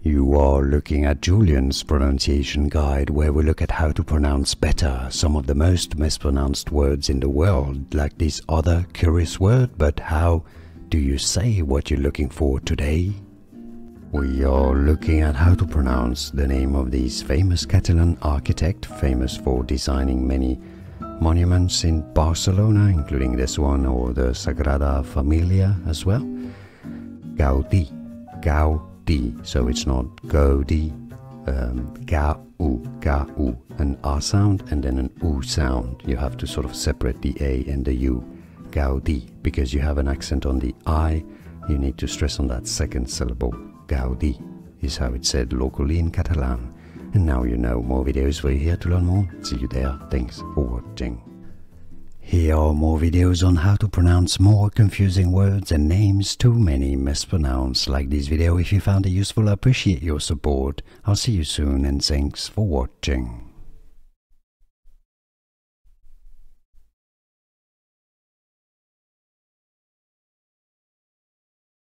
You are looking at Julian's pronunciation guide, where we look at how to pronounce better some of the most mispronounced words in the world, like this other curious word. But how do you say what you're looking for today? We are looking at how to pronounce the name of this famous Catalan architect, famous for designing many monuments in Barcelona, including this one or the Sagrada Familia as well. Gaudi. So it's not Gaudi, Gau, an R sound and then an U sound. You have to sort of separate the A and the U. Gaudi, because you have an accent on the I, you need to stress on that second syllable. Gaudi is how it's said locally in Catalan. And now you know. More videos for you here to learn more. See you there. Thanks for watching. Here are more videos on how to pronounce more confusing words and names too many mispronounced. Like this video if you found it useful. I appreciate your support. I'll see you soon and thanks for watching.